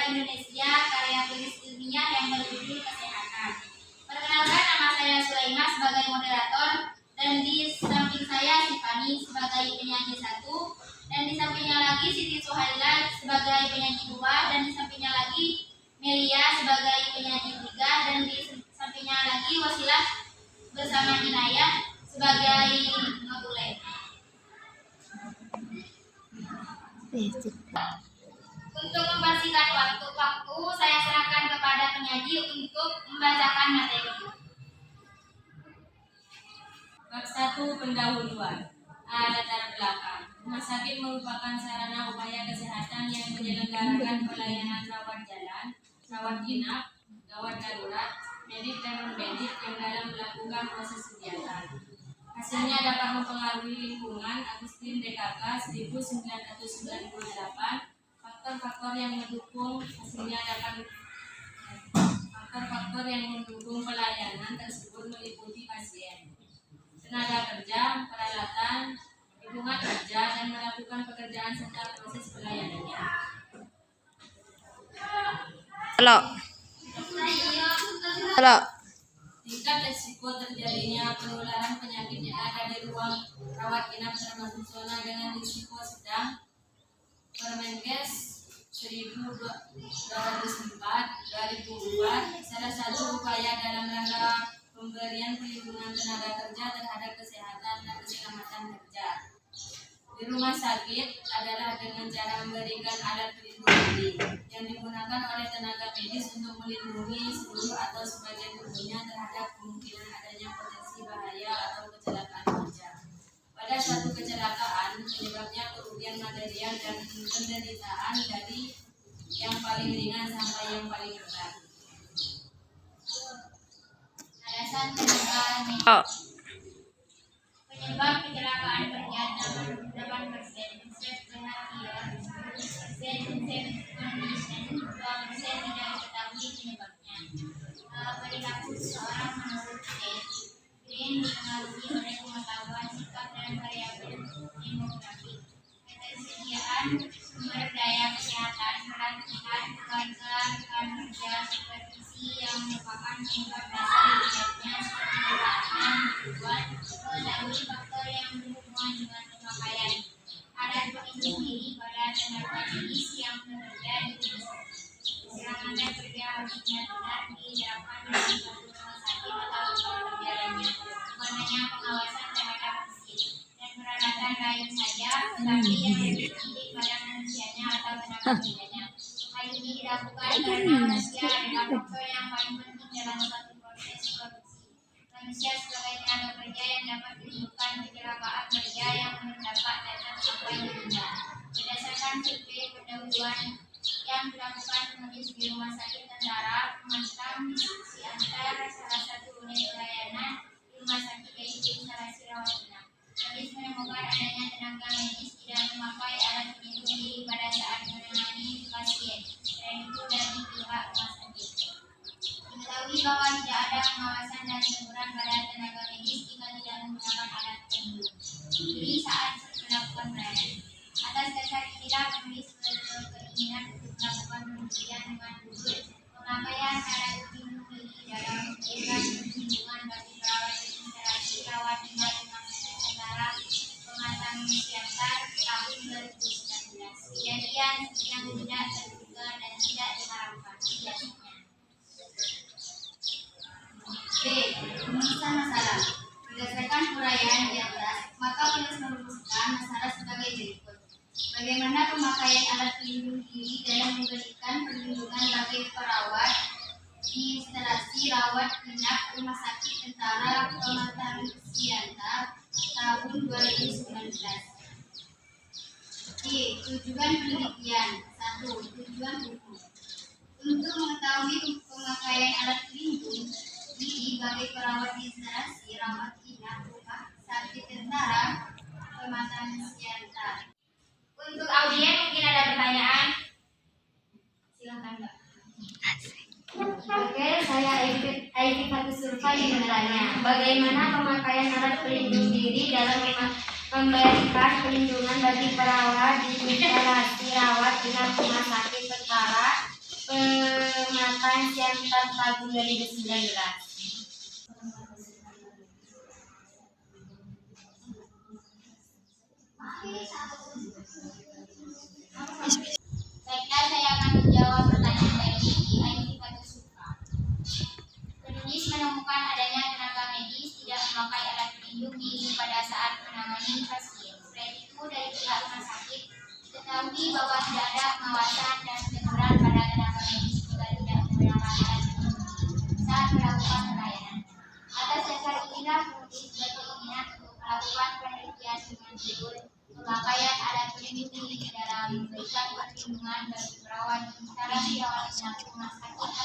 Indonesia karya tulis ilmiah yang berjudul Kesehatan. Perkenalkan, nama saya Sulaima sebagai moderator, dan di samping saya Tiffany sebagai penyanyi 1, dan di sampingnya lagi Siti Suhaila sebagai penyanyi 2, dan di sampingnya lagi Melia sebagai penyanyi 3, dan di sampingnya lagi Wasilah bersama Inayah sebagai notule. Untuk mempersingkat waktu, saya serahkan kepada penyaji untuk membacakan materi. Bab 1 pendahuluan. Latar belakang. Rumah sakit merupakan sarana upaya kesehatan yang menyelenggarakan pelayanan rawat jalan, rawat inap, gawat darurat, medik dan non-medik yang dalam melakukan proses kegiatan. Hasilnya dapat mempengaruhi lingkungan. Agustin DKK 1998. Faktor-faktor yang mendukung pelayanan tersebut meliputi pasien, tenaga kerja, peralatan, lingkungan kerja, dan melakukan pekerjaan serta proses pelayanannya. Tingkat risiko terjadinya penularan penyakit yang ada di ruang rawat inap termasuk zona dengan risiko sedang. Permenkes 1204/2004 salah satu upaya dalam rangka pemberian perlindungan tenaga kerja terhadap kesehatan dan keselamatan kerja di rumah sakit adalah dengan cara memberikan alat pelindung diri yang digunakan oleh tenaga medis untuk melindungi seluruh atau sebagian tubuhnya terhadap kemungkinan adanya potensi bahaya atau kecelakaan kerja. Pada suatu kecelakaan, penyebabnya kerugian material dan penderitaan dari yang paling ringan sampai yang paling berat. Alasan penyebab kecelakaan kerja 8%, konsep kematian 10%, condition 2% tidak diketahui penyebabnya. Perilaku seseorang menurut Green dipengaruhi oleh pengetahuan, sikap, dan variabel demografik. Ketersediaan sumber daya kesehatan, pelatihan, keluarga, rekan kerja, supervisi yang merupakan penyebab dasar terjadinya seperti kematian, tujuan, mengetahui faktor yang berhubungan dengan pemakaian alat pelindung diri pada tenaga medis yang bekerja di rumah sakit. Keselamatan kerja harusnya benar diterapkan dalam suatu rumah sakit atau tempat kerja lainnya, bukan hanya pengawasan terhadap mesin dan peralatan lain saja, tetapi yang lebih penting pada manusianya atau tenaga kerjanya. Hal ini dilakukan karena manusia adalah faktor yang paling penting dalam suatu proses produksi. Manusia sebagai tenaga kerja yang dapat menimbulkan kecelakaan kerja yang mendapat datang sampai di dunia. Berdasarkan survei pendahuluan yang dilakukan penulis di Rumah Sakit Tentara, memantau diskusi antara salah satu unit pelayanan di rumah sakit yaitu instalasi rawat inap. Penulis menemukan adanya tenaga medis tidak memakai alat pelindung diri pada saat menangani pasien, selain itu dari pihak rumah sakit. Diketahui bahwa tidak ada pengawasan dan teguran pada tenaga medis jika tidak menggunakan alat pelindung diri saat melakukan pelayanan. Atas dasar inilah penulis berkeinginan untuk melakukan penelitian dengan judul Pemakaian Alat Pelindung Diri dalam Memberikan Perlindungan bagi Perawat di Instalasi Rawat Inap Rumah Sakit Tentara Pematang Siantar tahun 2019. Kejadian yang tidak terduga dan tidak diharapkan biasanya. B. Penulisan masalah. Berdasarkan uraian di atas, maka penulis merumuskan masalah sebagai berikut. Bagaimana pemakaian alat pelindung diri dalam memberikan perlindungan bagi perawat di instalasi rawat inap Rumah Sakit Tentara Pematang Siantar tahun 2019. Tujuan penelitian. 1. Tujuan hukum. Untuk mengetahui pemakaian alat pelindung diri bagi perawat di instalasi rawat inap Rumah Sakit Tentara Pematang Siantar. Untuk audien mungkin ada pertanyaan? Silakan, Mbak. Oke, saya Aiki Fatus Surfa yang bertanya, bagaimana pemakaian alat pelindung diri dalam memberikan perlindungan bagi perawat di instalasi rawat inap Rumah Sakit Tentara lansia tanpa 2019. Baiklah, saya akan menjawab pertanyaan dari Aini Fatusuka. Penulis menemukan adanya tenaga medis tidak memakai alat pelindung diri pada saat menangani pasien. Selain itu, dari pihak rumah sakit diketahui bahwa tidak ada pengawasan dan teguran pada tenaga medis jika tidak menggunakan alat pelindung diri saat melakukan pelayanan. Atas dasar inilah penulis berkeinginan untuk melakukan penelitian dengan judul pemakaian alat pelindung diri dalam memberikan perlindungan bagi perawat di instalasi rawat inap rumah sakit